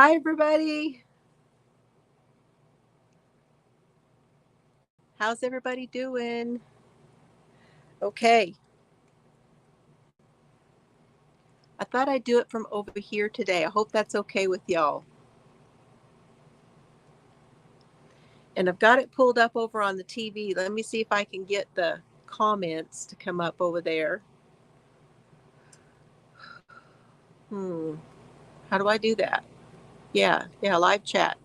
Hi, everybody. How's everybody doing? Okay. I thought I'd do it from over here today. I hope that's okay with y'all. And I've got it pulled up over on the TV. Let me see if I can get the comments to come up over there. Hmm. How do I do that? Yeah, live chat.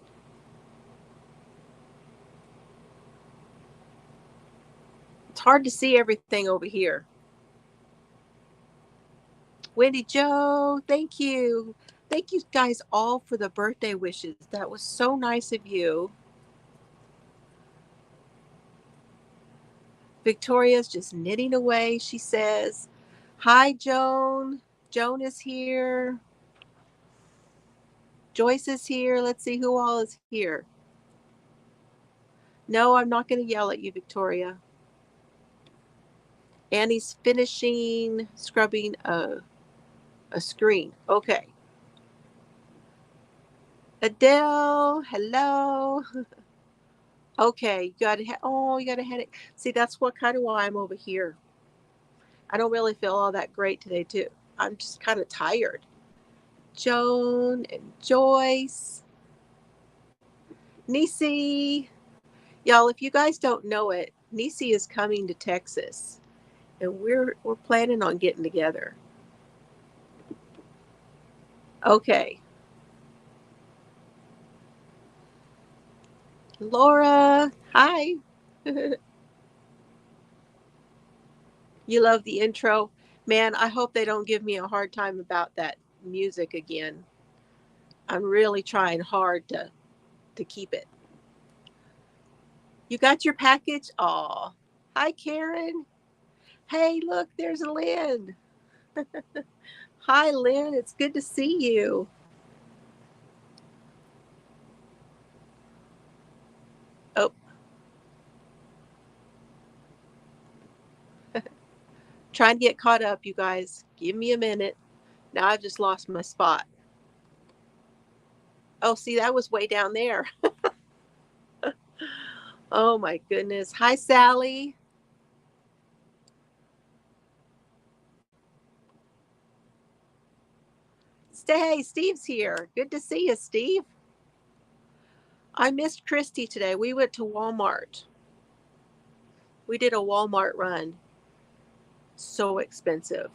It's hard to see everything over here. Wendy Joe, thank you. Thank you guys all for the birthday wishes. That was so nice of you. Victoria's just knitting away, she says. Hi, Joan. Joan is here. Joyce is here. Let's see who all is here. No, I'm not going to yell at you, Victoria. Annie's finishing scrubbing a screen. Okay. Adele, hello. Okay, you got you got a headache. See, that's what kind of why I'm over here. I don't really feel all that great today, too. I'm just kind of tired. Joan and Joyce. Nisi. Y'all, if you guys don't know it, Nisi is coming to Texas, and we're planning on getting together. Okay. Laura, hi. You love the intro. Man, I hope they don't give me a hard time about that music again. I'm really trying hard to keep it. You got your package? Aw. Hi, Karen. Hey, look, there's Lynn. Hi, Lynn. It's good to see you. Oh, trying to get caught up, you guys. Give me a minute. Now I've just lost my spot. Oh, see, that was way down there. Oh, my goodness. Hi, Sally. Hey, Steve's here. Good to see you, Steve. I missed Christy today. We went to Walmart. We did a Walmart run. So expensive.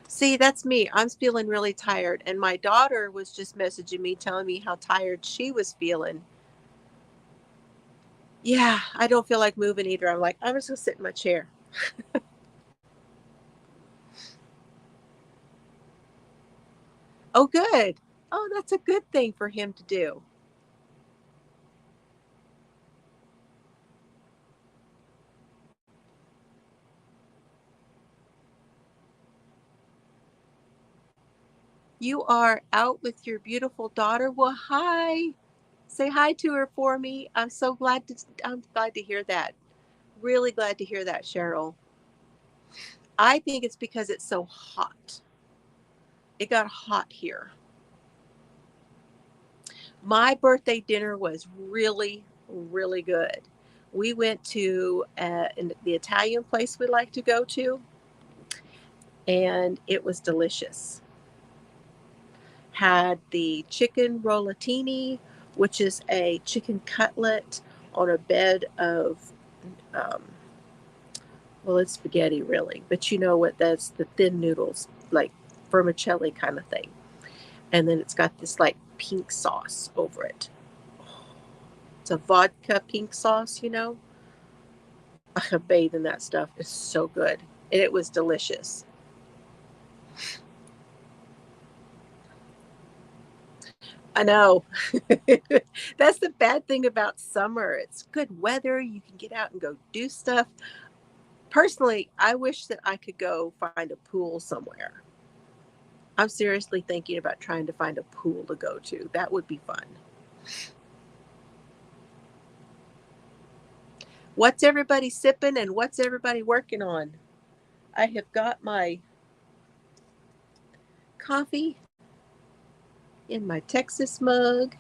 See, that's me. I'm feeling really tired. And my daughter was just messaging me, telling me how tired she was feeling. Yeah, I don't feel like moving either. I'm like, I'm just going to sit in my chair. Oh, good. Oh, that's a good thing for him to do. You are out with your beautiful daughter. Well, hi. Say hi to her for me. I'm glad to hear that. Really glad to hear that, Cheryl. I think it's because it's so hot. It got hot here. My birthday dinner was really, really good. We went to the Italian place we like to go to, and it was delicious. Had the chicken rollatini, which is a chicken cutlet on a bed of, um, well, it's spaghetti really, but you know what? That's the thin noodles, like vermicelli kind of thing. And then it's got this like pink sauce over it. It's a vodka pink sauce, you know. I could bathe in that stuff. It's so good. And it was delicious. I know. That's the bad thing about summer. It's good weather. You can get out and go do stuff. Personally, I wish that I could go find a pool somewhere. I'm seriously thinking about trying to find a pool to go to. That would be fun. What's everybody sipping and what's everybody working on? I have got my coffee. in my Texas mug.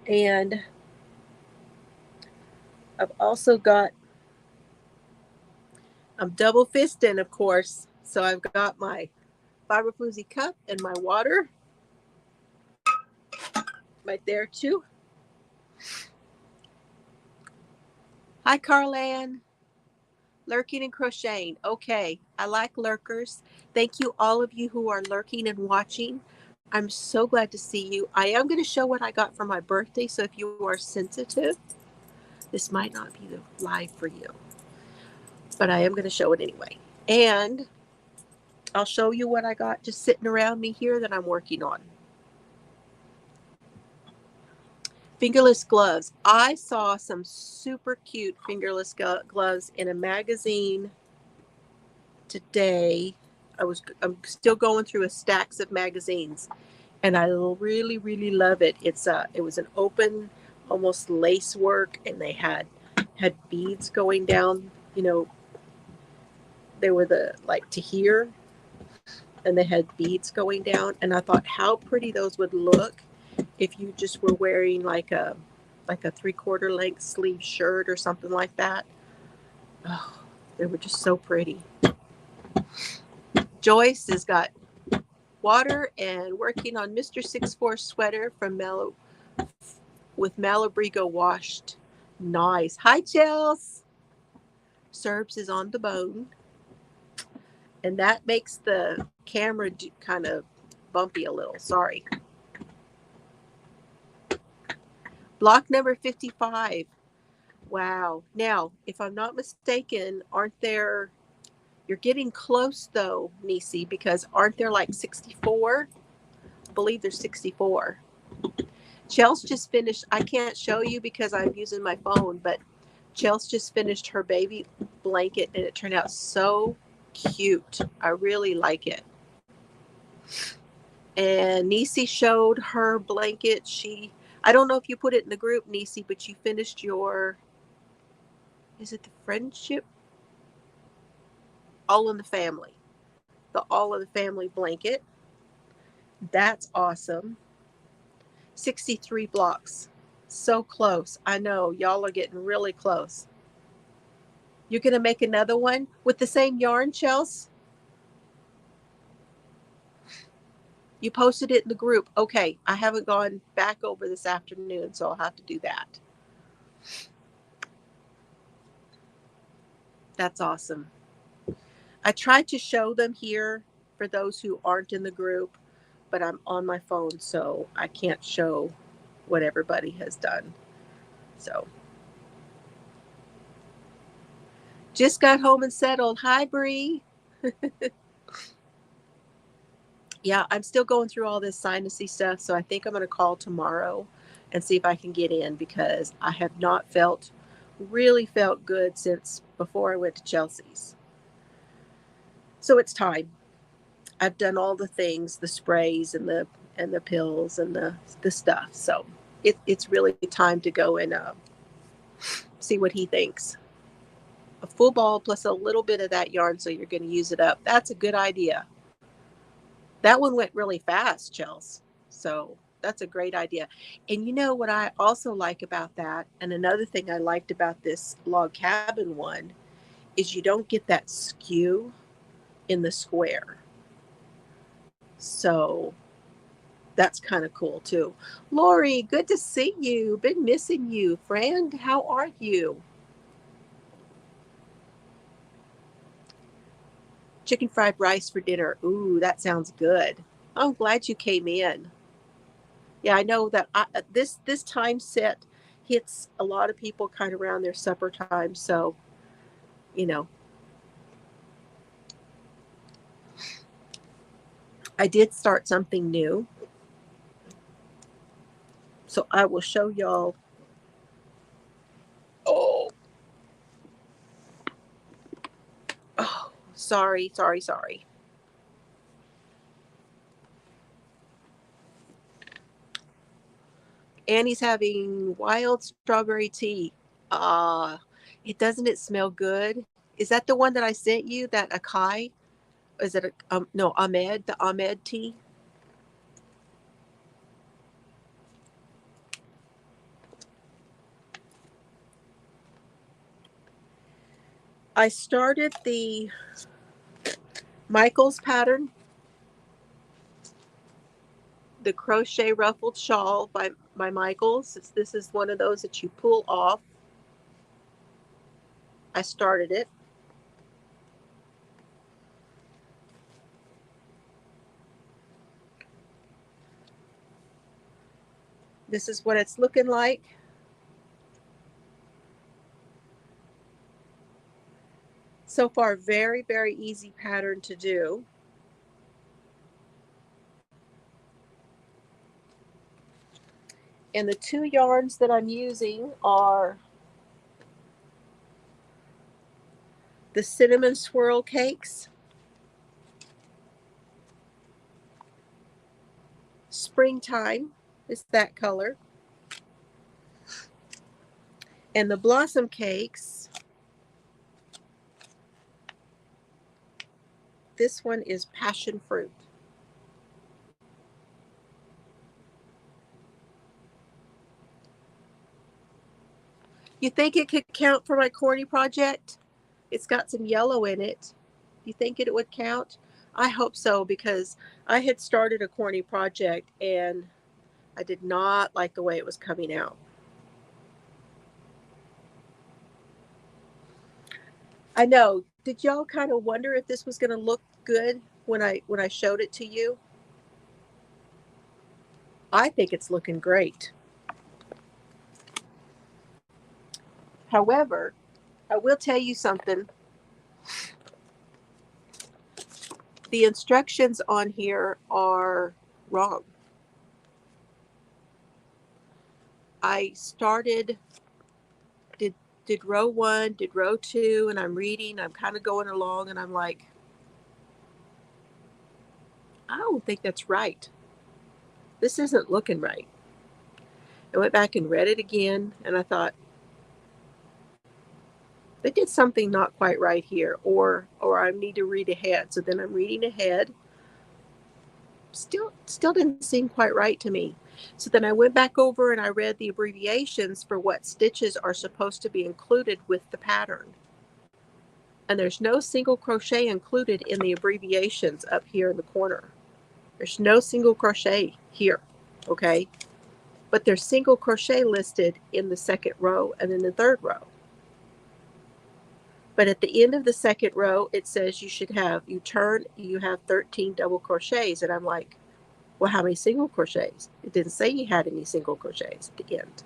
And I've also got, I'm double fisting, of course. So I've got my Fiber Floozie cup and my water right there too. Hi, Carlan. Lurking and crocheting. Okay, I like lurkers. Thank you, all of you who are lurking and watching. I'm so glad to see you. I am going to show what I got for my birthday, so if you are sensitive, this might not be the live for you, but I am going to show it anyway. And I'll show you what I got just sitting around me here that I'm working on. Fingerless gloves. I saw some super cute fingerless gloves in a magazine today. I'm still going through a stacks of magazines, and I really love it. It was an open, almost lace work, and they had beads going down. You know, they were the like to here, and they had beads going down. And I thought how pretty those would look if you just were wearing like a 3/4 length sleeve shirt or something like that. Oh, they were just so pretty. Joyce has got water and working on Mr. 6'4" sweater from with Malabrigo washed. Nice. Hi, Chels. Serbs is on the bone. And that makes the camera kind of bumpy a little. Sorry. Block number 55. Wow. Now, if I'm not mistaken, aren't there, you're getting close though, Nisi, because aren't there like 64? I believe there's 64. Chels just finished, I can't show you because I'm using my phone, but Chels just finished her baby blanket and it turned out so cute. I really like it. And Nisi showed her blanket. I don't know if you put it in the group, Nisi, but you finished your, is it the friendship? All in the Family. The All in the Family blanket. That's awesome. 63 blocks. So close. I know. Y'all are getting really close. You're going to make another one with the same yarn, Chels? You posted it in the group. Okay. I haven't gone back over this afternoon, so I'll have to do that. That's awesome. I tried to show them here for those who aren't in the group, but I'm on my phone, so I can't show what everybody has done. So just got home and settled. Hi, Bree. Yeah, I'm still going through all this sinusy stuff, so I think I'm going to call tomorrow and see if I can get in because I have not really felt good since before I went to Chelsea's. So it's time. I've done all the things, the sprays and the pills and the stuff. So it's really time to go and see what he thinks. A full ball plus a little bit of that yarn, so you're going to use it up. That's a good idea. That one went really fast, Chels. So that's a great idea. And you know what I also like about that, and another thing I liked about this log cabin one, is you don't get that skew in the square. So that's kind of cool too. Lori, good to see you. Been missing you, friend. How are you? Chicken fried rice for dinner. Ooh, that sounds good. I'm glad you came in. Yeah, I know that this time set hits a lot of people kind of around their supper time. So, you know, I did start something new. So I will show y'all. Oh, sorry. Annie's having wild strawberry tea. Uh, it smell good? Is that the one that I sent you? That Akai? Is it no, Ahmed, the Ahmed tea? I started the Michael's pattern, the crochet ruffled shawl by Michael's. This is one of those that you pull off. I started it. This is what it's looking like. So far, very, very easy pattern to do. And the two yarns that I'm using are the cinnamon swirl cakes, springtime is that color, and the blossom cakes, this one is passion fruit. You think it could count for my corny project? It's got some yellow in it. You think it would count? I hope so, because I had started a corny project and I did not like the way it was coming out. I know. Did y'all kind of wonder if this was going to look good when I showed it to you? I think it's looking great. However, I will tell you something. The instructions on here are wrong. I started, did row 1, did row 2, and I'm reading. I'm kind of going along, and I'm like, I don't think that's right. This isn't looking right. I went back and read it again, and I thought, they did something not quite right here, or I need to read ahead. So then I'm reading ahead. Still didn't seem quite right to me. So then I went back over and I read the abbreviations for what stitches are supposed to be included with the pattern. And there's no single crochet included in the abbreviations up here in the corner. There's no single crochet here, okay? But there's single crochet listed in the second row and in the third row. But at the end of the second row, it says you have 13 double crochets. And I'm like, well, how many single crochets? It didn't say you had any single crochets at the end.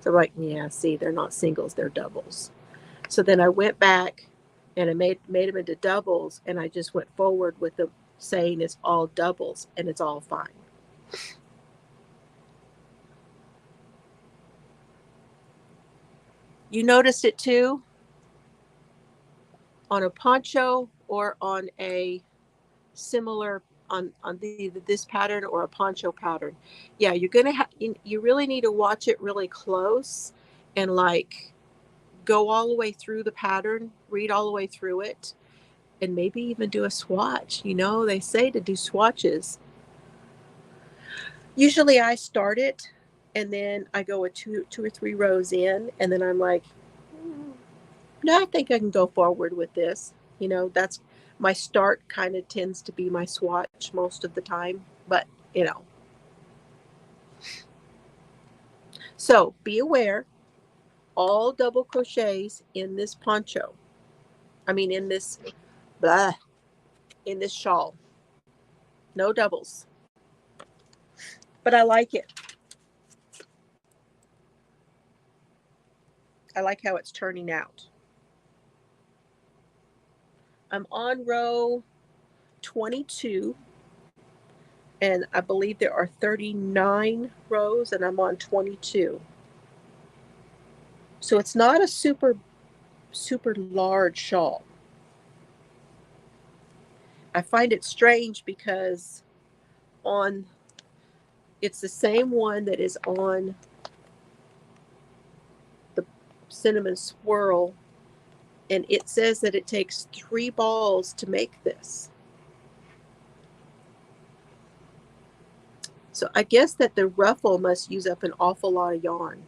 So I'm like, yeah, see, they're not singles, they're doubles. So then I went back and I made them into doubles, and I just went forward with them saying it's all doubles and it's all fine. You noticed it too? On a poncho or on a similar on this pattern or a poncho pattern. Yeah, you're gonna have you really need to watch it really close and like go all the way through the pattern, read all the way through it, and maybe even do a swatch. You know, they say to do swatches. Usually I start it and then I go with two or three rows in, and then I'm like, no, I think I can go forward with this. You know, that's my start kind of tends to be my swatch most of the time, but you know. So be aware, all double crochets in this poncho. I mean, in this, blah, in this shawl. No doubles. But I like it. I like how it's turning out. I'm on row 22, and I believe there are 39 rows, and I'm on 22. So it's not a super large shawl. I find it strange because on It's the same one that is on the cinnamon swirl, and it says that it takes 3 balls to make this. So I guess that the ruffle must use up an awful lot of yarn.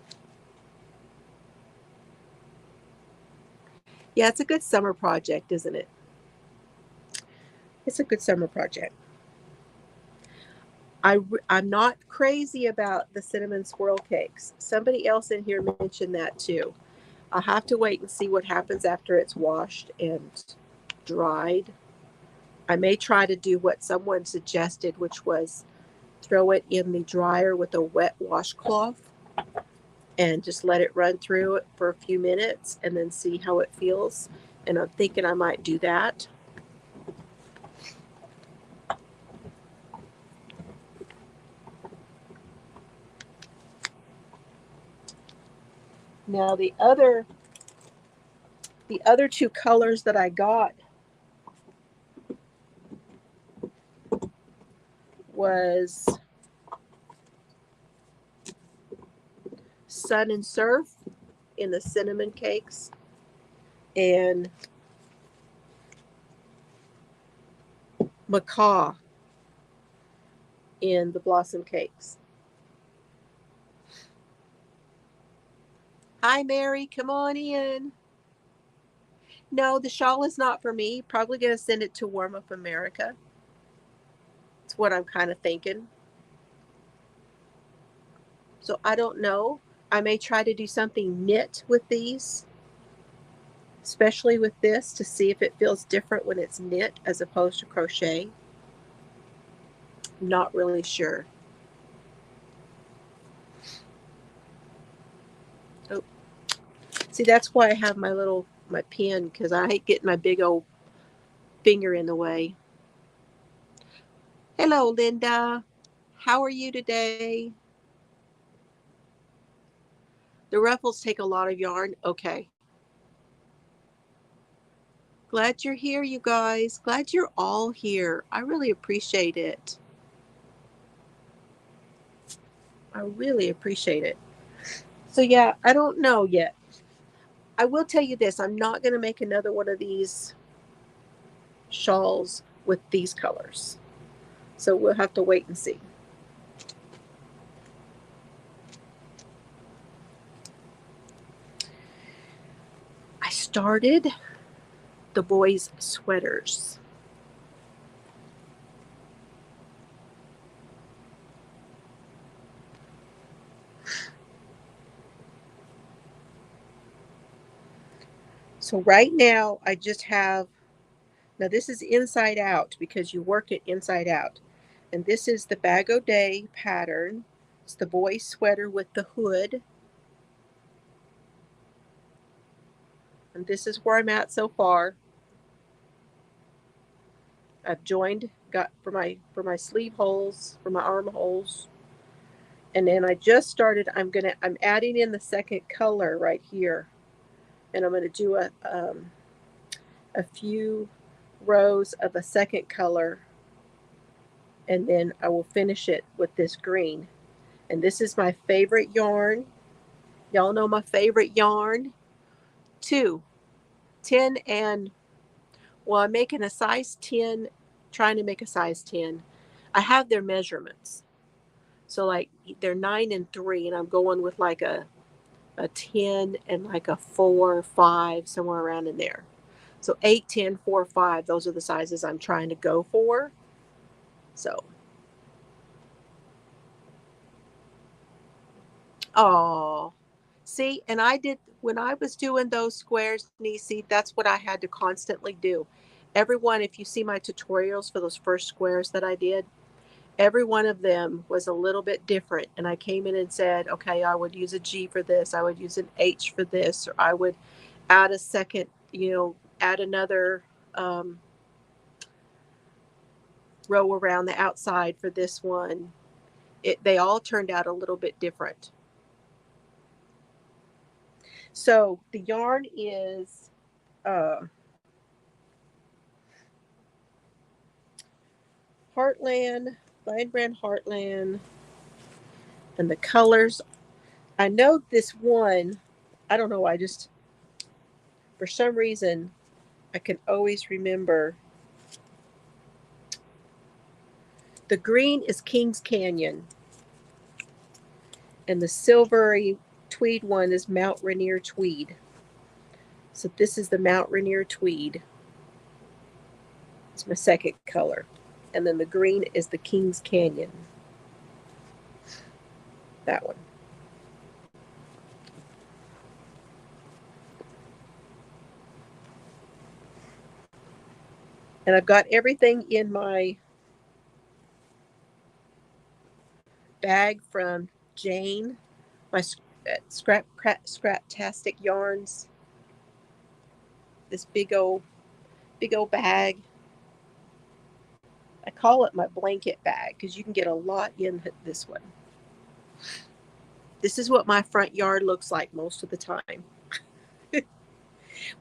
Yeah, it's a good summer project, isn't it? It's a good summer project. I'm not crazy about the cinnamon swirl cakes. Somebody else in here mentioned that too. I'll have to wait and see what happens after it's washed and dried. I may try to do what someone suggested, which was throw it in the dryer with a wet washcloth and just let it run through it for a few minutes and then see how it feels. And I'm thinking I might do that. Now the other 2 colors that I got was Sun and Surf in the cinnamon cakes and Macaw in the blossom cakes. Hi, Mary. Come on in. No, the shawl is not for me. Probably going to send it to Warm Up America. It's what I'm kind of thinking. So I don't know. I may try to do something knit with these, especially with this, to see if it feels different when it's knit as opposed to crochet. I'm not really sure. Oh, see, that's why I have my pen, because I hate getting my big old finger in the way. Hello, Linda. How are you today? The ruffles take a lot of yarn. Okay. Glad you're here, you guys. Glad you're all here. I really appreciate it. I really appreciate it. So yeah, I don't know yet. I will tell you this. I'm not going to make another one of these shawls with these colors. So we'll have to wait and see. I started the boys' sweaters. So right now I just have, now this is inside out because you work it inside out. And this is the Bag O' Day pattern. It's the boy sweater with the hood. And this is where I'm at so far. I've got for my sleeve holes, for my arm holes. And then I just started, I'm adding in the second color right here. And I'm gonna do a few rows of a second color, and then I will finish it with this green. And this is my favorite yarn. Y'all know my favorite yarn. 2, 10 and, well, I'm making a size 10, trying to make a size 10. I have their measurements. So like they're 9 and 3, and I'm going with like a 10 and like a 4, 5, somewhere around in there. So 8, 10, 4, 5, those are the sizes I'm trying to go for. So, oh, see, and I did, when I was doing those squares, Nisi, that's what I had to constantly do. Everyone, if you see my tutorials for those first squares that I did, every one of them was a little bit different. And I came in and said, okay, I would use a G for this, I would use an H for this, or I would add a second, add another row around the outside for this one. They all turned out a little bit different. So the yarn is Heartland, Lion Brand Heartland. And the colors, I know this one, I don't know, for some reason, I can always remember. The green is Kings Canyon, and the silvery tweed one is Mount Rainier Tweed. So this is the Mount Rainier Tweed. It's my second color. And then the green is the Kings Canyon. That one. And I've got everything in my bag from Jane, my Scraptastic Yarns. This big old bag. I call it my blanket bag because you can get a lot in this one. This is what my front yard looks like most of the time.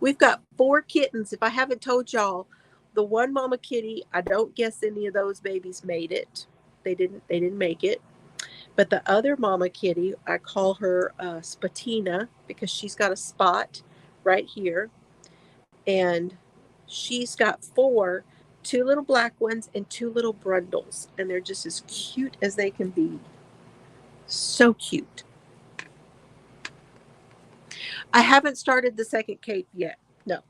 We've got 4 kittens. If I haven't told y'all, the one mama kitty, I don't guess any of those babies made it. They didn't make it. But the other mama kitty, I call her Spatina because she's got a spot right here. And she's got 4, 2 little black ones and 2 little brundles. And they're just as cute as they can be. So cute. I haven't started the second cape yet. No.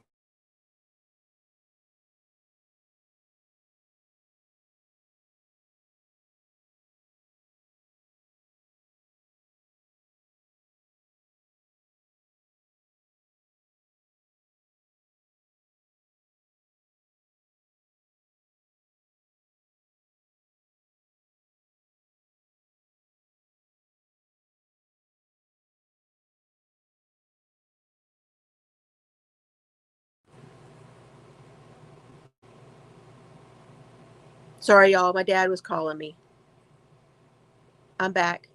Sorry, y'all. My dad was calling me. I'm back.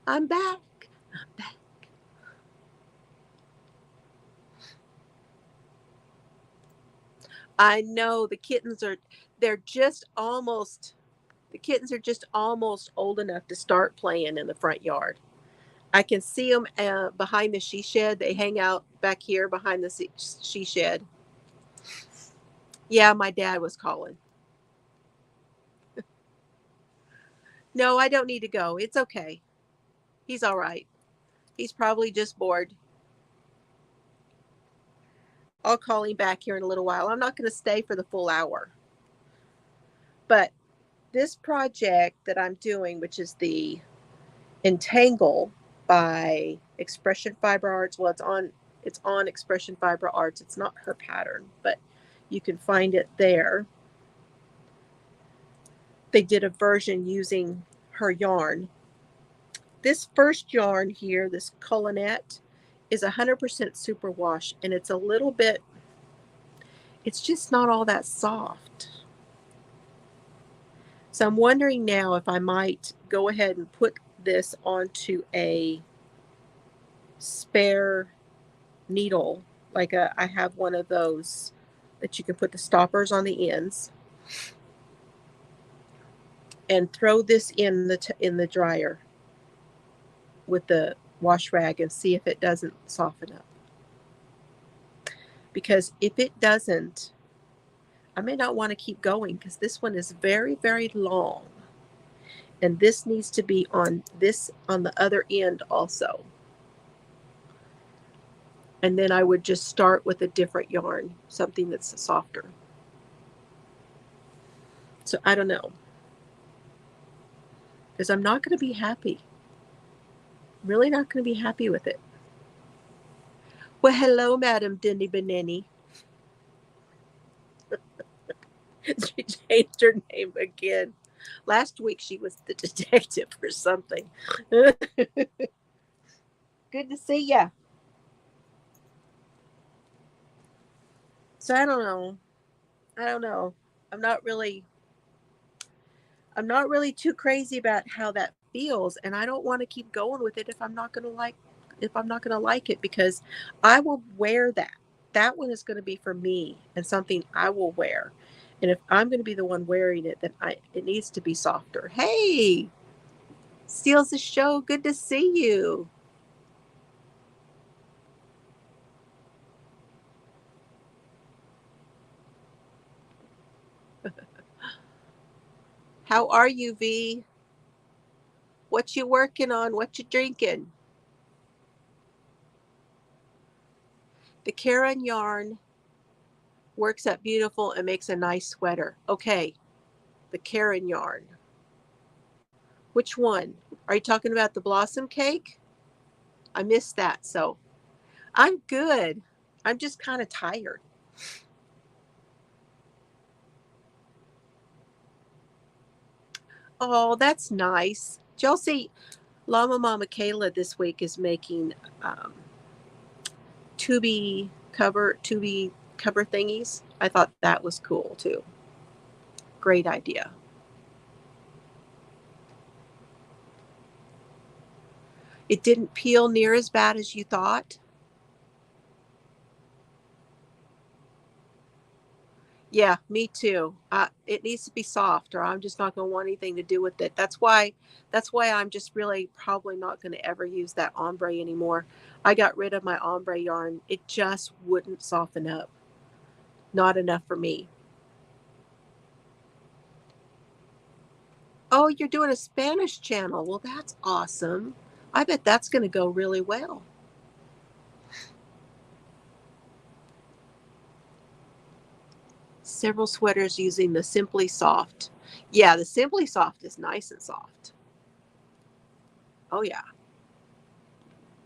I'm back. I'm back. I know the kittens are just almost old enough to start playing in the front yard. I can see them behind the she shed. They hang out back here behind the she shed. Yeah, my dad was calling. No, I don't need to go. It's okay. He's all right. He's probably just bored. I'll call him back here in a little while. I'm not going to stay for the full hour. But this project that I'm doing, which is the Entangle by Expression Fiber Arts. Well, it's on Expression Fiber Arts. It's not her pattern, but you can find it there. They did a version using her yarn. This first yarn here, this Culinet, is 100% superwash, and it's a little bit, it's just not all that soft. So I'm wondering now if I might go ahead and put this onto a spare needle, like I have one of those that you can put the stoppers on the ends, and throw this in the dryer with the wash rag and see if it doesn't soften up. Because if it doesn't, I may not want to keep going because this one is very, very long. And this needs to be on the other end also. And then I would just start with a different yarn, something that's softer. So I don't know. Because I'm not going to be happy. Really not going to be happy with it. Well, hello, Madam Dinny Benini. She changed her name again. Last week she was the detective or something. Good to see ya. So I don't know. I'm not really too crazy about how that feels, and I don't want to keep going with it if I'm not going to like it, because I will wear that. That one is going to be for me and something I will wear. And if I'm going to be the one wearing it, then it needs to be softer. Hey, Steals the Show, good to see you. How are you, V? What you working on? What you drinking? The Karen yarn works up beautiful and makes a nice sweater. Okay, the Karen yarn. Which one? Are you talking about the blossom cake? I missed that. So I'm good. I'm just kind of tired. Oh, that's nice. Chelsea, Llama Mama Kayla this week is making um, Tubi cover thingies. I thought that was cool too. Great idea. It didn't peel near as bad as you thought. Yeah, me too. It needs to be soft, or I'm just not going to want anything to do with it. That's why I'm just really probably not going to ever use that ombre anymore. I got rid of my ombre yarn. It just wouldn't soften up. Not enough for me. Oh, you're doing a Spanish channel. Well, that's awesome. I bet that's going to go really well. Several sweaters using the Simply Soft. Yeah, the Simply Soft is nice and soft. Oh, yeah.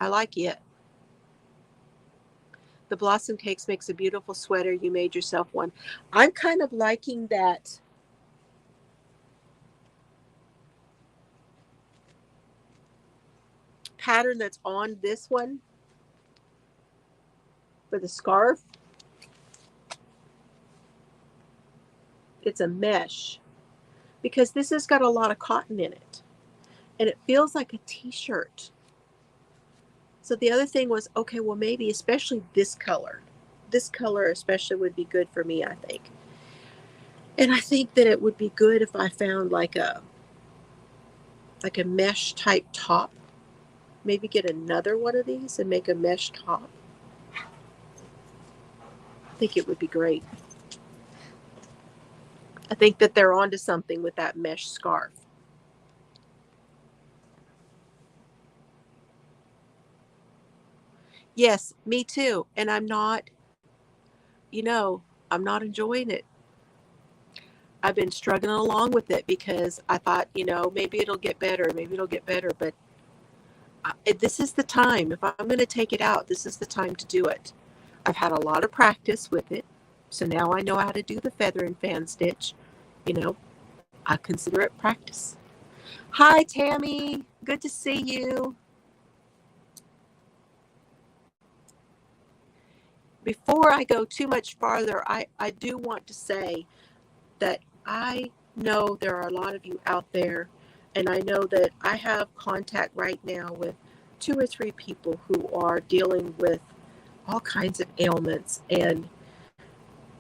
I like it. The Blossom Cakes makes a beautiful sweater. You made yourself one. I'm kind of liking that pattern that's on this one for the scarf. It's a mesh because this has got a lot of cotton in it and it feels like a t-shirt. So the other thing was, okay, well, maybe especially this color especially would be good for me, I think. And I think that it would be good if I found like a mesh type top. Maybe get another one of these and make a mesh top. I think it would be great. I think that they're onto something with that mesh scarf. Yes, me too. And I'm not, I'm not enjoying it. I've been struggling along with it because I thought, maybe it'll get better. Maybe it'll get better. But this is the time. If I'm going to take it out, this is the time to do it. I've had a lot of practice with it. So now I know how to do the feather and fan stitch. I consider it practice. Hi, Tammy. Good to see you. Before I go too much farther, I do want to say that I know there are a lot of you out there, and I know that I have contact right now with 2 or 3 people who are dealing with all kinds of ailments, and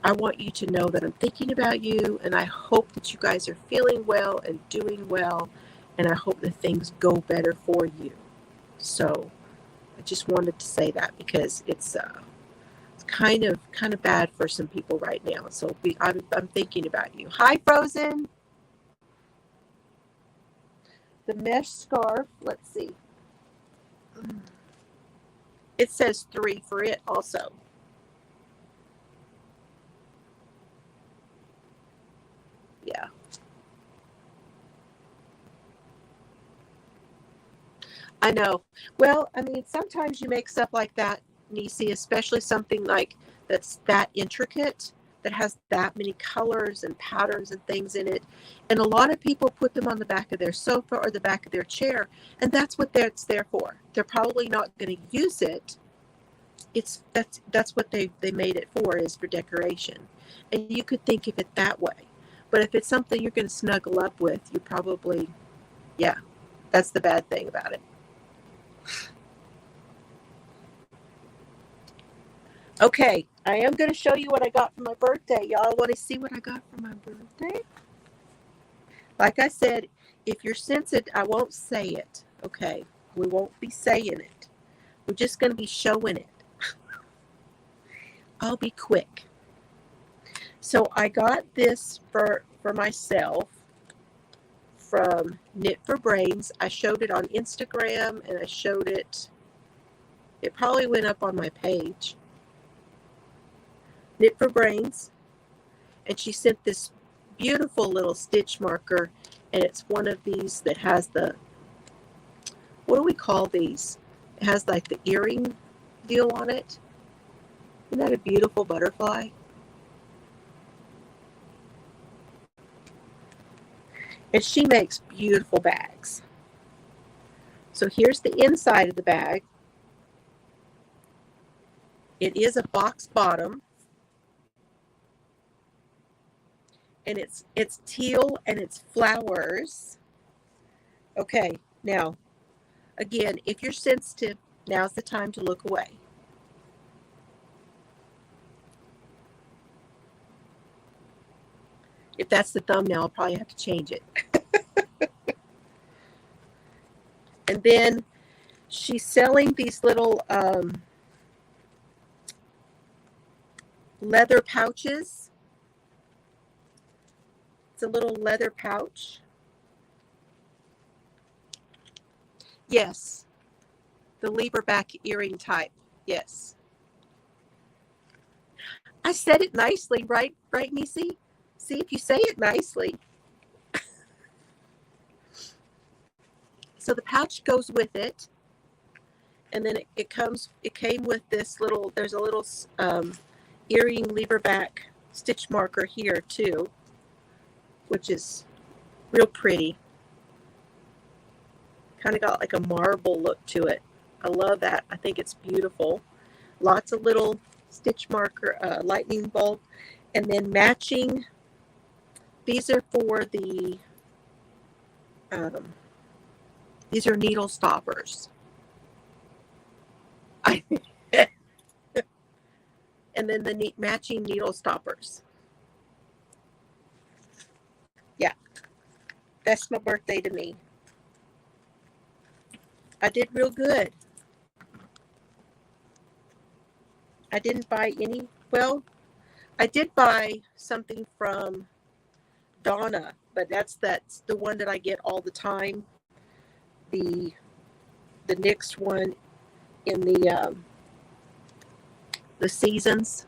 I want you to know that I'm thinking about you, and I hope that you guys are feeling well and doing well, and I hope that things go better for you. So I just wanted to say that because it's kind of bad for some people right now. So I'm thinking about you. Hi, Frozen. The mesh scarf. Let's see. It says 3 for it also. Yeah. I know. Well, I mean, sometimes you make stuff like that, Nisi, especially something like that's that intricate, that has that many colors and patterns and things in it. And a lot of people put them on the back of their sofa or the back of their chair, and that's what it's there for. They're probably not going to use it. That's what they made it for, is for decoration. And you could think of it that way. But if it's something you're going to snuggle up with, you probably, yeah, that's the bad thing about it. Okay, I am going to show you what I got for my birthday. Y'all want to see what I got for my birthday? Like I said, if you're sensitive, I won't say it. Okay, we won't be saying it. We're just going to be showing it. I'll be quick. So I got this for myself from Knit for Brains. I showed it on Instagram, and I showed it. It probably went up on my page. Knit for Brains. And she sent this beautiful little stitch marker, and it's one of these that has the, what do we call these? It has like the earring deal on it. Isn't that a beautiful butterfly? And she makes beautiful bags. So here's the inside of the bag. It is a box bottom. And it's teal and it's flowers. Okay, now, again, if you're sensitive, now's the time to look away. If that's the thumbnail, I'll probably have to change it. And then she's selling these little leather pouches. It's a little leather pouch. Yes, the lever back earring type. Yes. I said it nicely, right, Nisi? See, if you say it nicely. So the pouch goes with it, and then it came with this little, there's a little earring lever back stitch marker here too, which is real pretty. Kind of got like a marble look to it. I love that. I think it's beautiful. Lots of little stitch marker, lightning bolt, and then matching. These are for the, these are needle stoppers. And then the matching needle stoppers. Yeah, that's my birthday to me. I did real good. I didn't buy any, well, I did buy something from Donna, but that's the one that I get all the time. The next one in the seasons.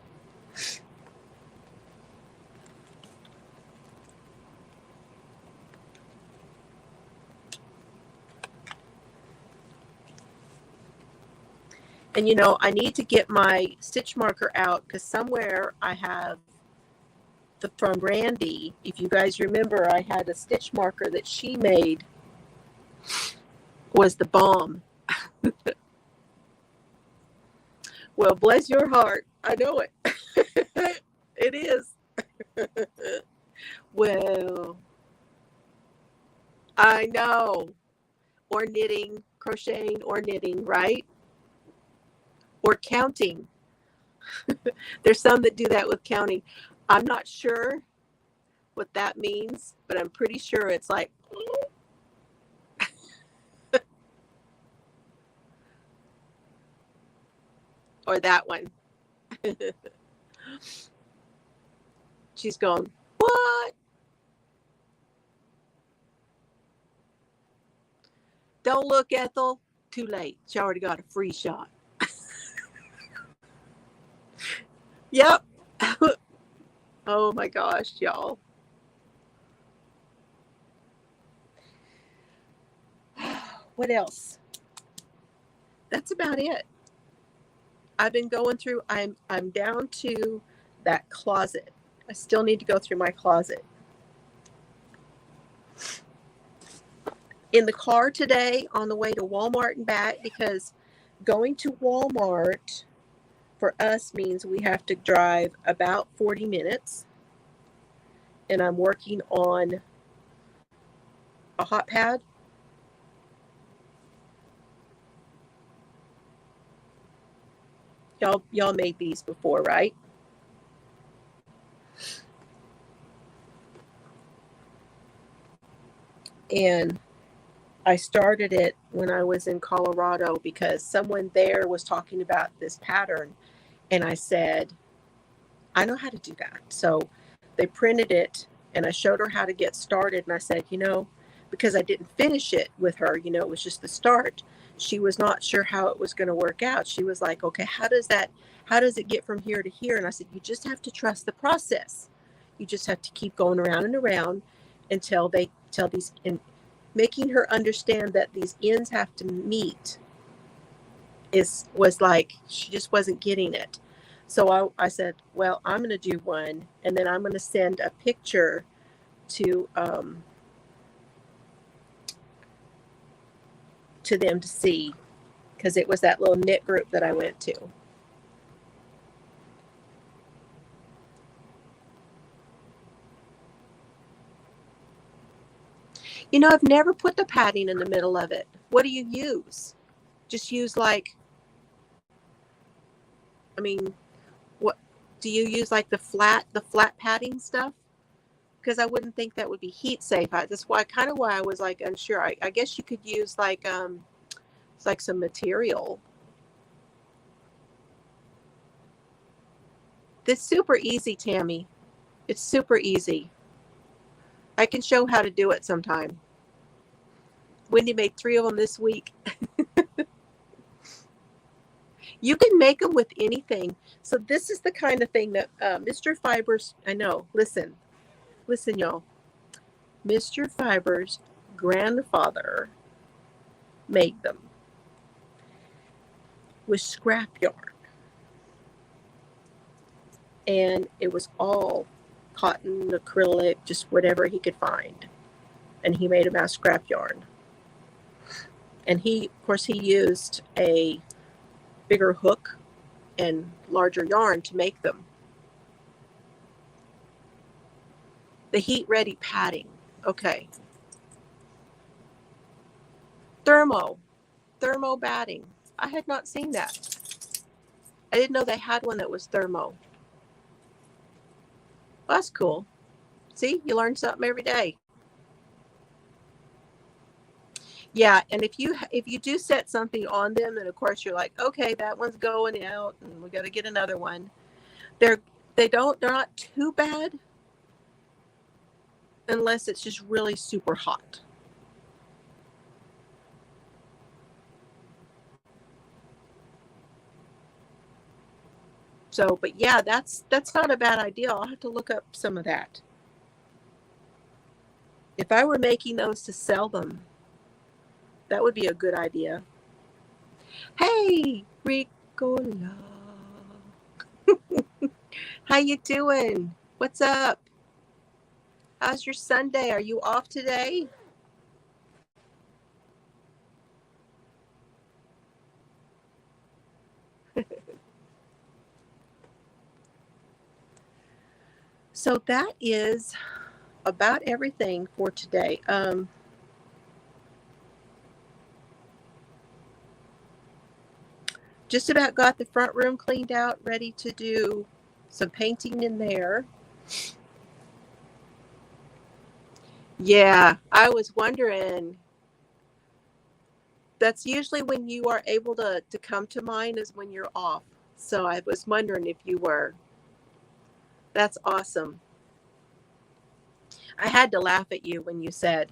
And you know, I need to get my stitch marker out because somewhere I have from Randy. If you guys remember, I had a stitch marker that she made, was the bomb. Well, bless your heart. I know it. It is. Well, I know. Or knitting, crocheting, or knitting, right? Or counting. There's some that do that with counting. I'm not sure what that means, but I'm pretty sure it's like, or that one. She's going, what? Don't look, Ethel. Too late. She already got a free shot. Yep. Oh my gosh, y'all. What else? That's about it. I've been going through, I'm down to that closet. I still need to go through my closet. In the car today on the way to Walmart and back, because going to Walmart for us means we have to drive about 40 minutes. And I'm working on a hot pad. Y'all made these before, right? And I started it when I was in Colorado because someone there was talking about this pattern. And I said, I know how to do that. So they printed it and I showed her how to get started. And I said, because I didn't finish it with her, it was just the start. She was not sure how it was going to work out. She was like, okay, how does it get from here to here? And I said, you just have to trust the process. You just have to keep going around and around until these, and making her understand that these ends have to meet was like, she just wasn't getting it. So I said, well, I'm going to do one, and then I'm going to send a picture to them to see, because it was that little knit group that I went to. I've never put the padding in the middle of it. What do you use? Just use what do you use, like the flat padding stuff? Because I wouldn't think that would be heat safe. That's why I was like unsure. I guess you could use it's like some material. It's super easy, Tammy. It's super easy. I can show how to do it sometime. Wendy made 3 of them this week. You can make them with anything. So this is the kind of thing that Mr. Fibers, I know, listen, y'all. Mr. Fibers' grandfather made them with scrap yarn. And it was all cotton, acrylic, just whatever he could find. And he made them out of scrap yarn. And he used a bigger hook and larger yarn to make them. The heat ready padding. Okay. Thermo batting. I had not seen that. I didn't know they had one that was thermo. Well, that's cool. See, you learn something every day. Yeah, and if you do set something on them, and of course you're like, okay, that one's going out, and we got to get another one. They're not too bad unless it's just really super hot. So, but yeah, that's not a bad idea. I'll have to look up some of that. If I were making those to sell them, that would be a good idea. Hey, Ricola. How you doing? What's up? How's your Sunday? Are you off today? So that is about everything for today. Just about got the front room cleaned out, ready to do some painting in there. Yeah, I was wondering. That's usually when you are able to come to mine, is when you're off. So I was wondering if you were. That's awesome. I had to laugh at you when you said,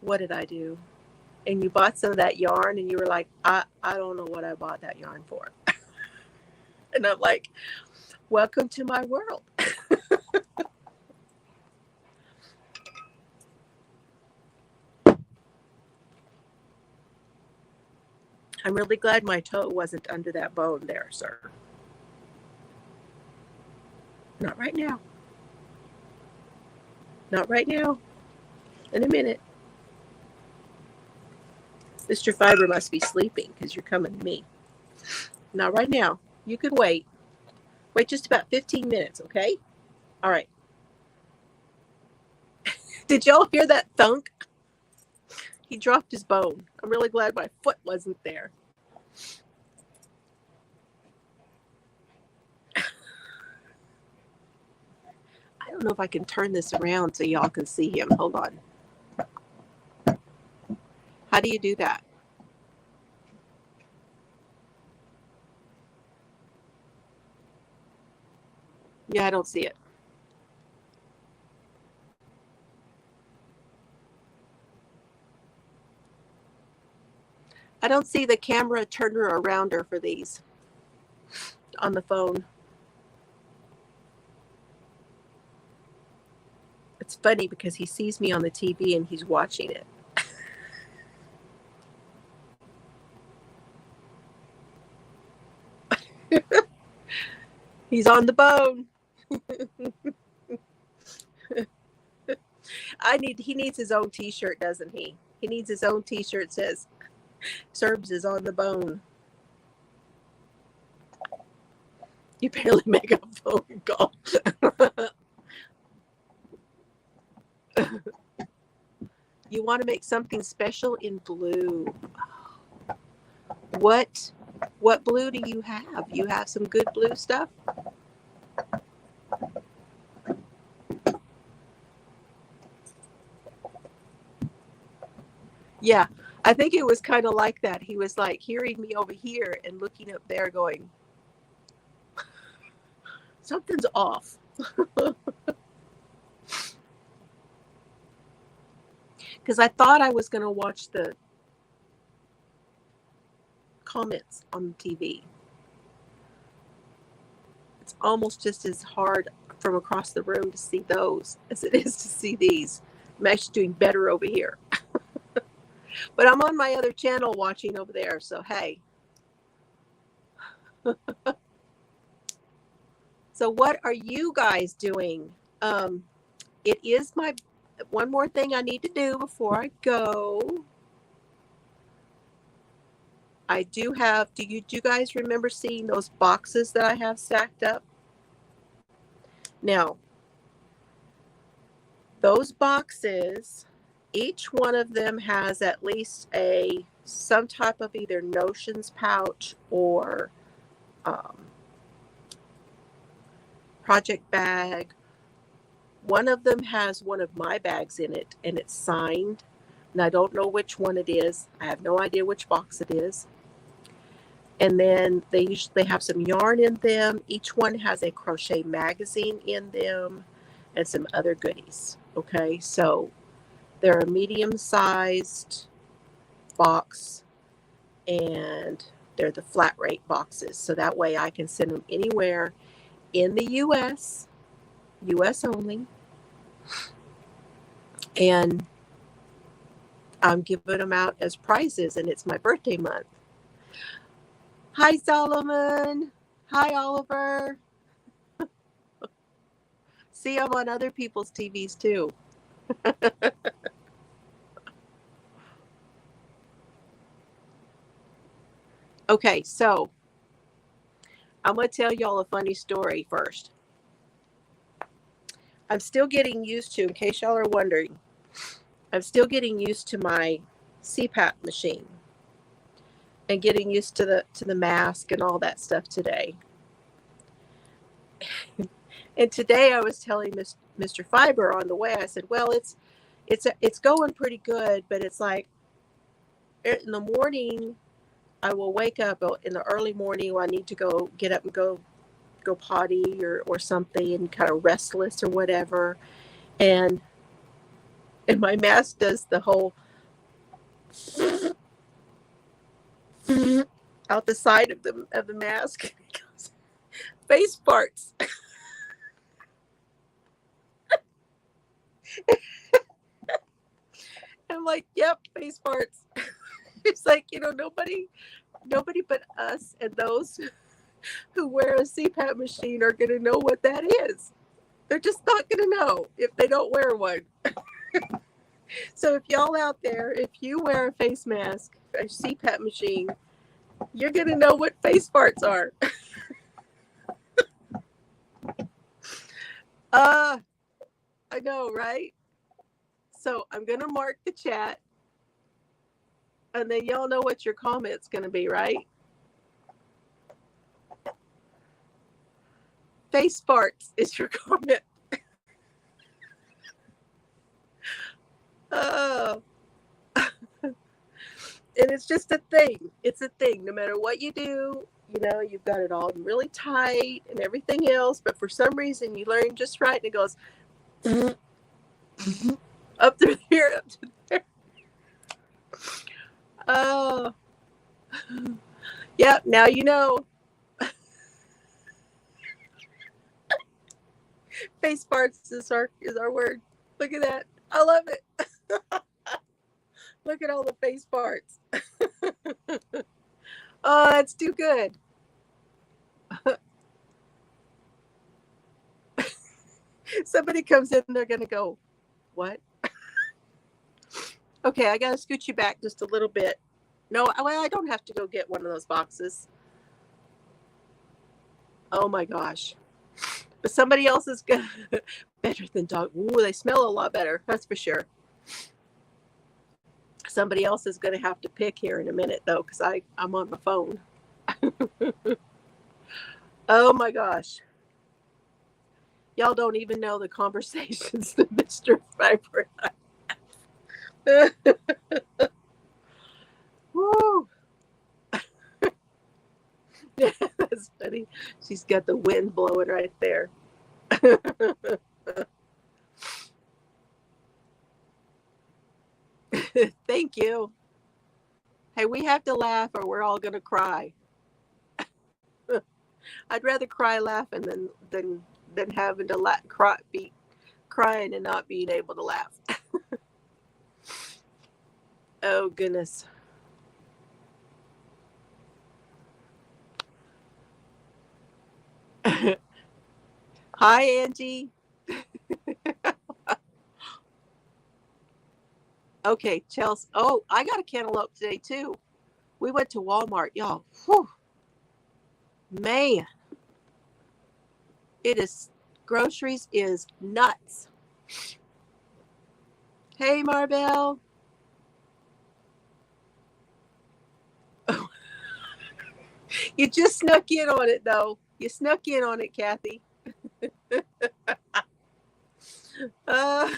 what did I do? And you bought some of that yarn and you were like, I don't know what I bought that yarn for. And I'm like, welcome to my world. I'm really glad my toe wasn't under that bone there, sir. Not right now. Not right now. In a minute. Mr. Fiber must be sleeping because you're coming to me. Not right now. You could wait. Wait just about 15 minutes, okay? All right. Did y'all hear that thunk? He dropped his bone. I'm really glad my foot wasn't there. I don't know if I can turn this around so y'all can see him. Hold on. How do you do that? Yeah, I don't see it. I don't see the camera turner arounder for these on the phone. It's funny because he sees me on the TV and he's watching it. He's on the bone. He needs his own t-shirt, doesn't he? He needs his own t-shirt that says Serbs is on the bone. You barely make a phone call. You want to make something special in blue. What blue do you have? You have some good blue stuff? Yeah, I think it was kind of like that. He was like hearing me over here and looking up there going, something's off. Because I thought I was going to watch the comments on the TV. It's almost just as hard from across the room to see those as it is to see these. I'm actually doing better over here. But I'm on my other channel watching over there, so hey. So what are you guys doing? It is my one more thing I need to do before I go. I do have, do you guys remember seeing those boxes that I have stacked up? Now, those boxes, each one of them has at least some type of either notions pouch or project bag. One of them has one of my bags in it, and it's signed, and I don't know which one it is. I have no idea which box it is. And then they have some yarn in them. Each one has a crochet magazine in them and some other goodies. Okay, so they're a medium-sized box, and they're the flat rate boxes. So that way I can send them anywhere in the U.S. only. And I'm giving them out as prizes, and it's my birthday month. Hi, Solomon. Hi, Oliver. See, I'm on other people's TVs too. Okay, so I'm going to tell y'all a funny story first. I'm still getting used to, in case y'all are wondering, I'm still getting used to my CPAP machine and getting used to the mask and all that stuff today. And today I was telling Mr. Fiber on the way, I said, well, it's going pretty good, but it's like in the morning, I will wake up in the early morning when I need to get up and go potty or something, and kind of restless or whatever. And my mask does the whole out the side of the mask. It goes, face farts. I'm like, yep, face farts. It's like, nobody but us and those who wear a CPAP machine are going to know what that is. They're just not going to know if they don't wear one. So if y'all out there, if you wear a face mask, a CPAP machine, you're going to know what face farts are. I know, right? So I'm going to mark the chat, and then y'all know what your comment's going to be, right? Face farts is your comment. Oh. And it's just a thing. It's a thing. No matter what you do, you've got it all really tight and everything else. But for some reason, you learn just right, and it goes up through here, up to there. Oh, yep. Now you know. Face farts is our word. Look at that. I love it. Look at all the face farts. Oh, that's too good. Somebody comes in, they're going to go, what? Okay, I got to scoot you back just a little bit. No, I don't have to go get one of those boxes. Oh my gosh. But somebody else is going to, better than dog. Ooh, they smell a lot better. That's for sure. Somebody else is going to have to pick here in a minute, though, because I'm on my phone. Oh my gosh. Y'all don't even know the conversations that Mr. Viper and I have. Woo. That's funny. She's got the wind blowing right there. Thank you. Hey, we have to laugh or we're all going to cry. I'd rather cry laughing than having to be crying and not being able to laugh. Oh goodness. Hi, Angie. Okay, Chelsea. Oh, I got a cantaloupe today too. We went to Walmart, y'all. Whew. Man, groceries is nuts. Hey, Marbell. You just snuck in on it, though. You snuck in on it, Kathy. uh,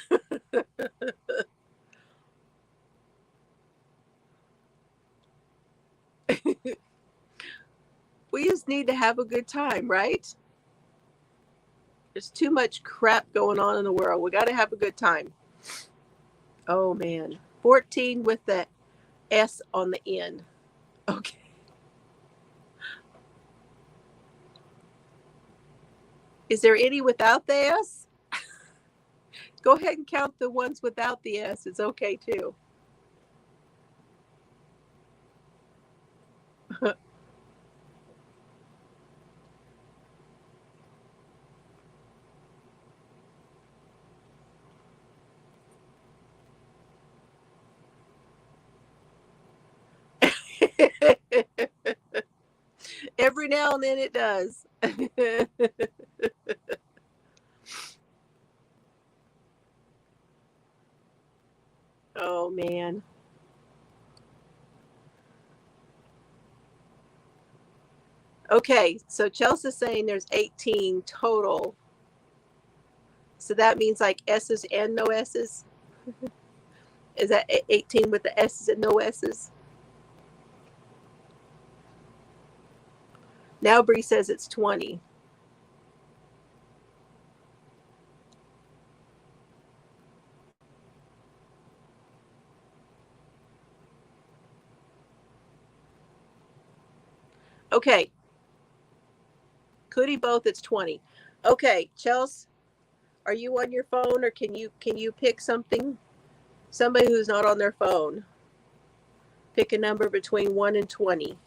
we just need to have a good time, right? There's too much crap going on in the world. We got to have a good time. Oh, man. 14 with the S on the end. Okay. Is there any without the S? Go ahead and count the ones without the S. It's okay, too. Every now and then it does. Oh, man. Okay, so Chelsea's saying there's 18 total. So that means like S's and no S's? Is that 18 with the S's and no S's? Now Bree says it's 20. Okay. Could both, it's 20. Okay, Chelsea, are you on your phone or can you pick something? Somebody who's not on their phone. Pick a number between 1 and 20.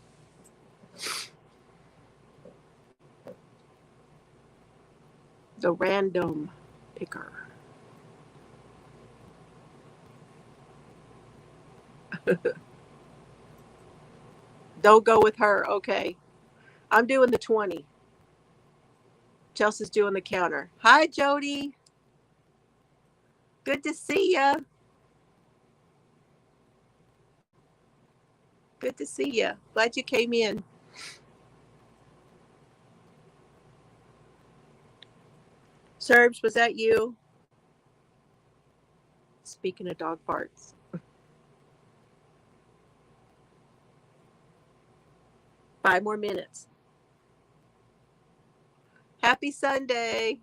The random picker. Don't go with her. Okay. I'm doing the 20. Chelsea's doing the counter. Hi, Jody. Good to see ya. Good to see ya. Glad you came in. Serbs, was that you? Speaking of dog farts. 5 more minutes. Happy Sunday.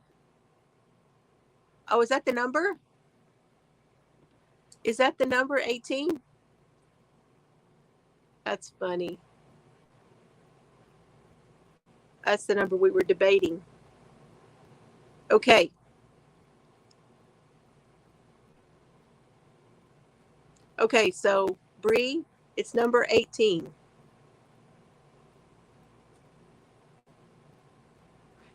Oh, is that the number? Is that the number 18? That's funny. That's the number we were debating. Okay. Okay, so Bree, it's number 18.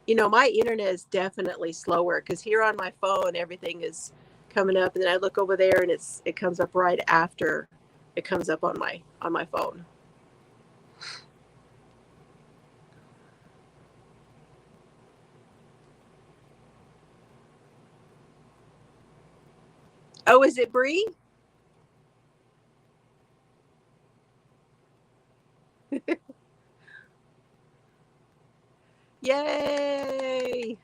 You know, my internet is definitely slower because here on my phone, everything is coming up, and then I look over there, and it comes up right after it comes up on my phone. Oh, is it Bree? Yay!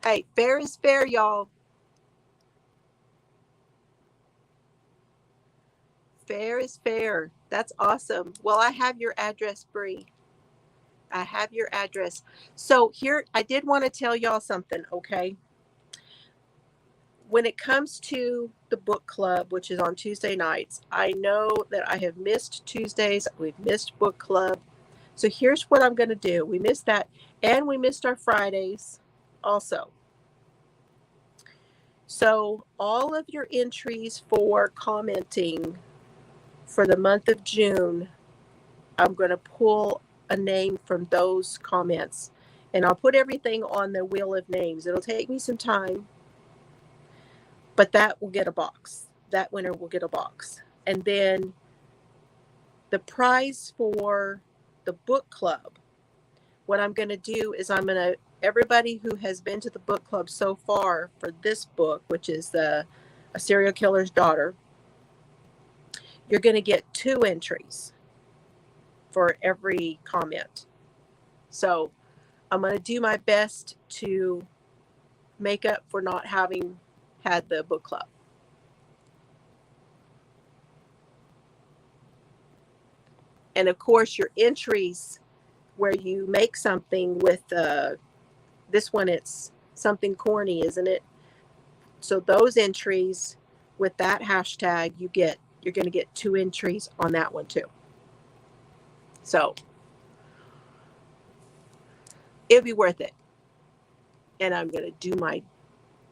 Hey, fair is fair, y'all. Fair is fair. That's awesome. Well, I have your address, Bree. I have your address. So here, I did want to tell y'all something, okay? When it comes to the book club, which is on Tuesday nights, I know that I have missed Tuesdays. We've missed book club. So here's what I'm going to do. We missed that, and we missed our Fridays also. So all of your entries for commenting for the month of June, I'm going to pull a name from those comments, and I'll put everything on the wheel of names. It'll take me some time, but that will get a box. That winner will get a box. And then the prize for the book club, what I'm going to do is everybody who has been to the book club so far for this book, which is A Serial Killer's Daughter, you're going to get 2 entries for every comment. So I'm going to do my best to make up for not having had the book club. And of course, your entries where you make something with this one, it's something corny, isn't it? So those entries with that hashtag, you're going to get 2 entries on that one too. So it'll be worth it. And I'm going to do my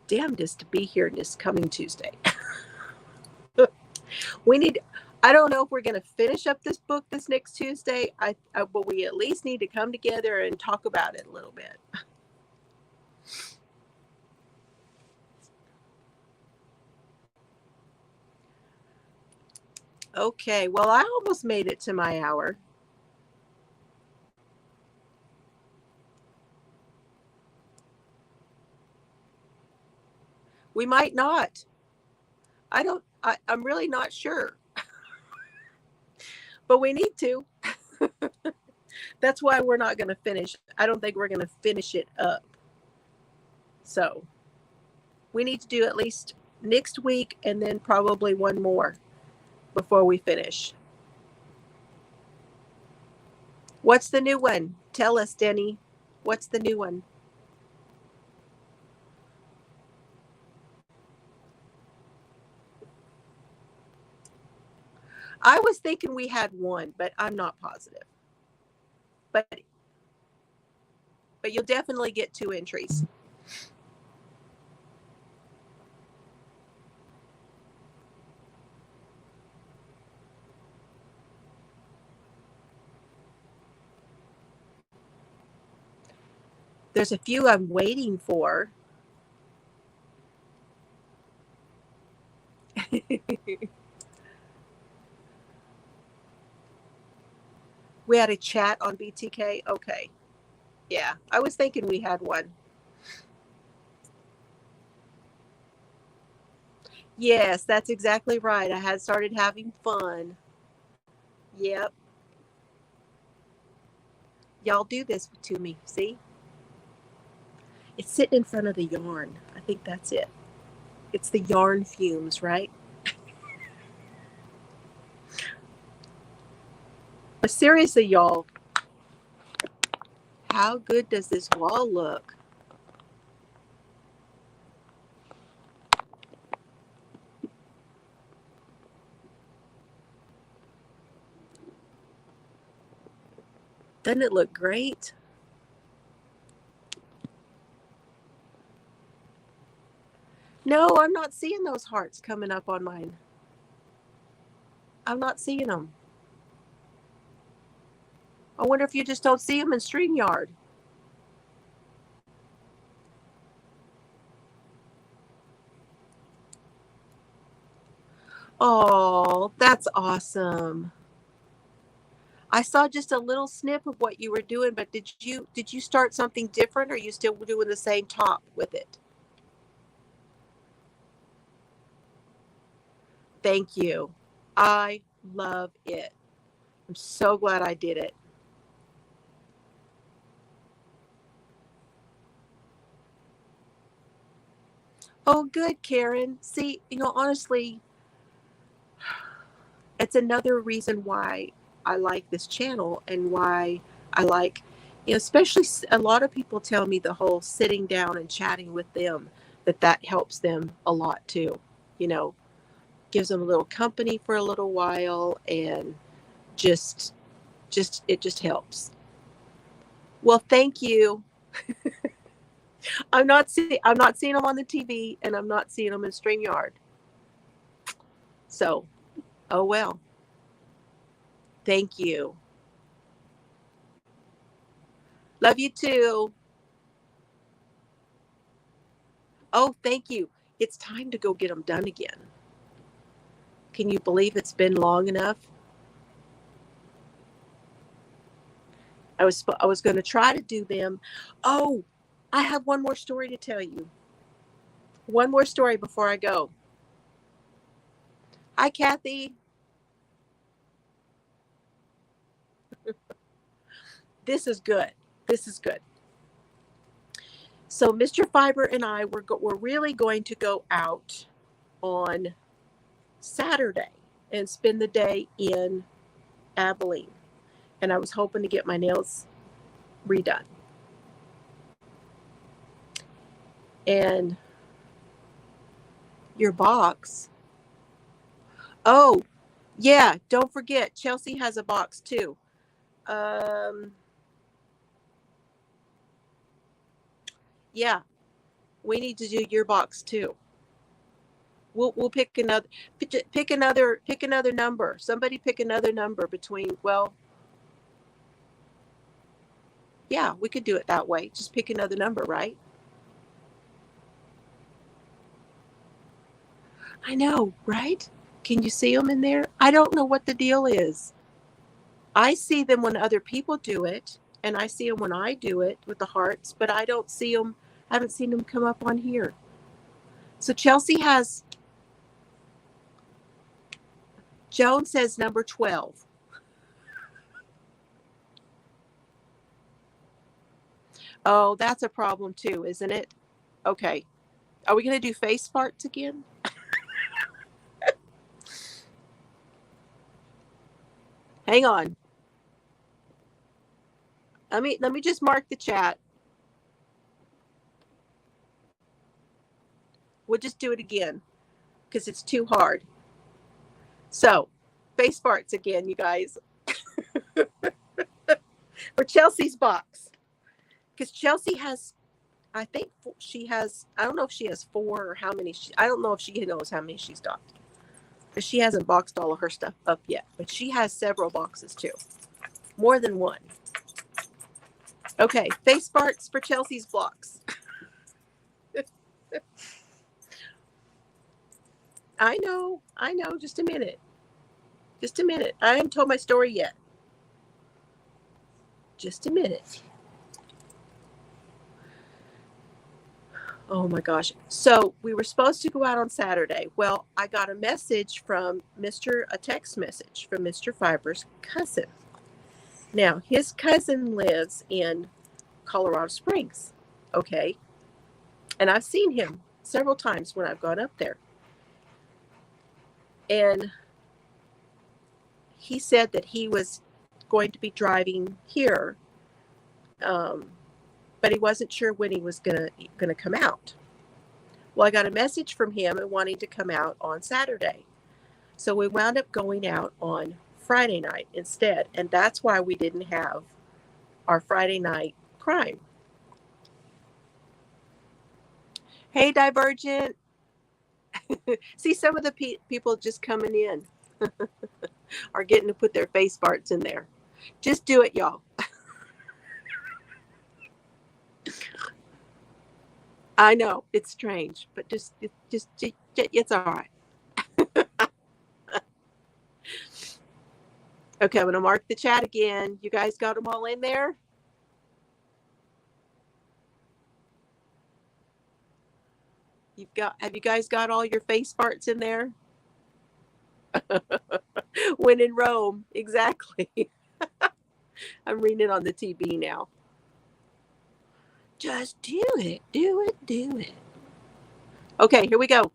damnedest to be here this coming Tuesday. I don't know if we're going to finish up this book this next Tuesday, but we at least need to come together and talk about it a little bit. Okay, well, I almost made it to my hour. We might not. I'm really not sure. But we need to. That's why we're not going to finish. I don't think we're going to finish it up. So we need to do at least next week and then probably one more before we finish. What's the new one? Tell us, Denny. What's the new one? I was thinking we had one, but I'm not positive. But you'll definitely get 2 entries. There's a few I'm waiting for. We had a chat on BTK. Okay. Yeah, I was thinking we had one. Yes, that's exactly right. I had started having fun. Yep. Y'all do this to me, see? It's sitting in front of the yarn. I think that's it. It's the yarn fumes, right? But seriously, y'all, How good does this wall look? Doesn't it look great? No, I'm not seeing those hearts coming up on mine. I'm not seeing them. I wonder if you just don't see them in StreamYard. Oh, that's awesome. I saw just a little snip of what you were doing, but did you start something different, or are you still doing the same top with it? Thank you. I love it. I'm so glad I did it. Oh, good, Karen. See, honestly, it's another reason why I like this channel and why I like, especially a lot of people tell me the whole sitting down and chatting with them, that helps them a lot too. You know, gives them a little company for a little while, and just it just helps. Well, thank you. I'm not seeing them on the TV, and I'm not seeing them in StreamYard. So, oh well. Thank you. Love you too. Oh, thank you. It's time to go get them done again. Can you believe it's been long enough? I was going to try to do them. Oh, I have one more story to tell you. One more story before I go. Hi, Kathy. This is good. This is good. So Mr. Fiber and I we're really going to go out on Saturday and spend the day in Abilene. And I was hoping to get my nails redone. And your box. Oh, yeah, don't forget, Chelsea has a box too. Yeah, we need to do your box too. We'll pick another number. Somebody pick another number between, well, yeah, we could do it that way. Just pick another number, right? I know, right? Can you see them in there? I don't know what the deal is. I see them when other people do it, and I see them when I do it with the hearts, but I don't see them. I haven't seen them come up on here. So Chelsea has, Joan says number 12. Oh, that's a problem too, isn't it? Okay. Are we going to do face farts again? Hang on. Let me just mark the chat. We'll just do it again because it's too hard. So, face farts again, you guys. For Chelsea's box. Because Chelsea has, I think she has, I don't know if she has 4 or how many. I don't know if she knows how many she's got. Because she hasn't boxed all of her stuff up yet. But she has several boxes too. More than one. Okay, face farts for Chelsea's blocks. I know. Just a minute. I haven't told my story yet. Just a minute. Oh my gosh. So we were supposed to go out on Saturday. Well, I got a message from a text message from Mr. Fiber's cousin. Now, his cousin lives in Colorado Springs. Okay. And I've seen him several times when I've gone up there. And he said that he was going to be driving here Um, but he wasn't sure when he was gonna come out. Well, I got a message from him and wanting to come out on Saturday. So we wound up going out on Friday night instead. And that's why we didn't have our Friday night crime. Hey, Divergent. See, some of the people just coming in are getting to put their face farts in there. Just do it, y'all. I know it's strange, but just it's all right. Okay, I'm going to mark the chat again. You guys got them all in there? Have you guys got all your face farts in there? When in Rome, exactly. I'm reading it on the TV now. Just do it, do it, do it. Okay, here we go.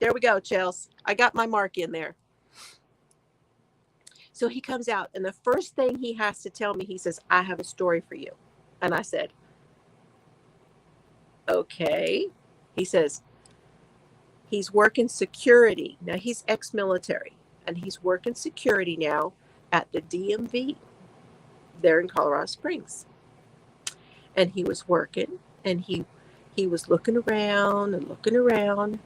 There we go, Chels. I got my mark in there. So he comes out, and the first thing he has to tell me, he says, I have a story for you. And I said, okay. He says, he's working security. Now, he's ex-military, and he's working security now at the DMV there in Colorado Springs. And he was working, and he was looking around,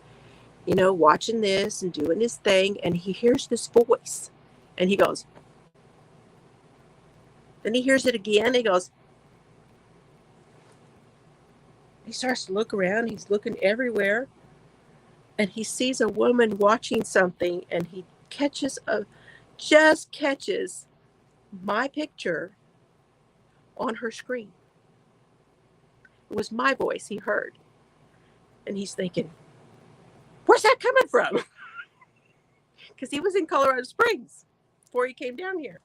you know, watching this and doing his thing, and he hears this voice, and he goes, then he hears it again, he goes, he starts to look around, he's looking everywhere, and he sees a woman watching something, and he just catches my picture on her screen. It was my voice he heard, and he's thinking, where's that coming from? Because he was in Colorado Springs before he came down here.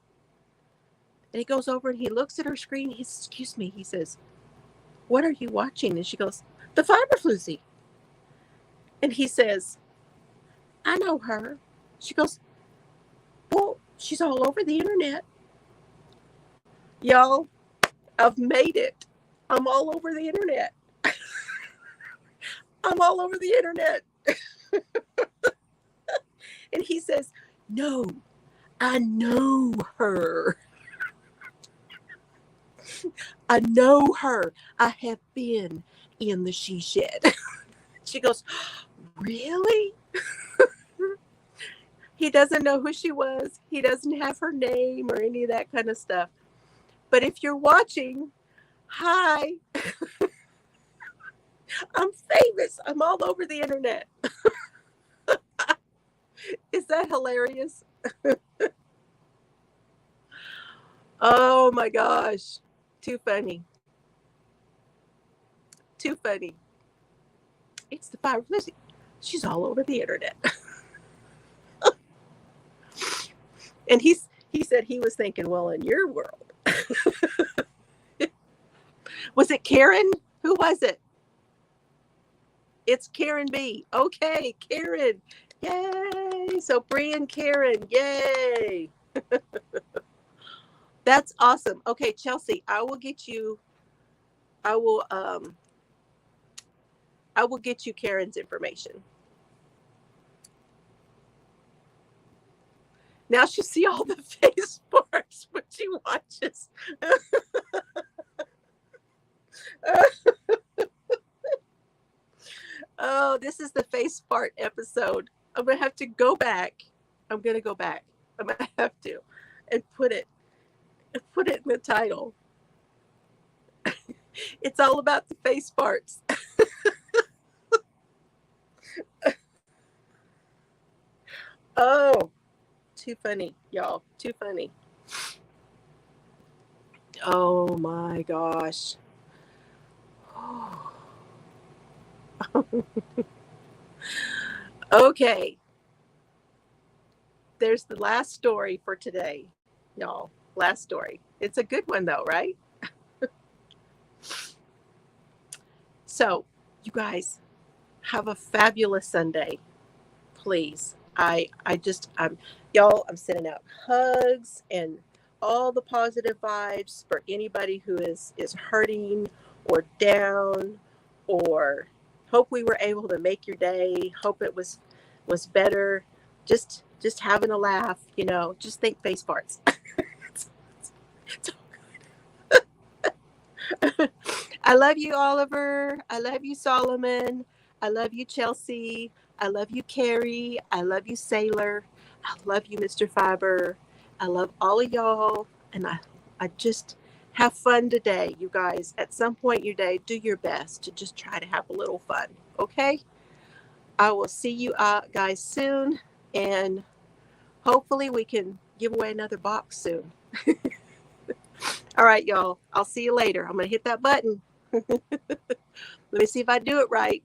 And he goes over and he looks at her screen. He says, excuse me. He says, what are you watching? And she goes, the fiber Floozie. And he says, I know her. She goes, well, she's all over the internet. Y'all, I've made it. I'm all over the internet. I'm all over the internet. And he says, no, I know her. I know her. I have been in the she shed. She goes, really? He doesn't know who she was. He doesn't have her name or any of that kind of stuff. But if you're watching, hi. I'm famous. I'm all over the internet. Is that hilarious? Oh my gosh. Too funny. Too funny. It's the fiber Floozie. She's all over the internet. And he said he was thinking, well, in your world. Was it Karen? Who was it? It's Karen B. Okay, Karen. Yay. So Bree and Karen. Yay. That's awesome. Okay, Chelsea, I will get you Karen's information. Now she'll see all the face parts when she watches. Oh, this is the face fart episode. I'm going to have to go back. I'm going to go back. I'm going to have to and put it in the title. It's all about the face farts. Oh, too funny, y'all. Too funny. Oh my gosh. Okay. There's the last story for today, y'all. Last story. It's a good one though, right? So, you guys have a fabulous Sunday. Please. I'm sending out hugs and all the positive vibes for anybody who is hurting or down, or hope we were able to make your day. Hope it was better. Just having a laugh, just think face farts. I love you, Oliver. I love you, Solomon. I love you, Chelsea. I love you, Carrie. I love you, Sailor. I love you, Mr. Fiber. I love all of y'all. And I just have fun today, you guys. At some point in your day, do your best to just try to have a little fun. Okay? I will see you guys soon. And hopefully we can give away another box soon. All right, y'all. I'll see you later. I'm going to hit that button. Let me see if I do it right.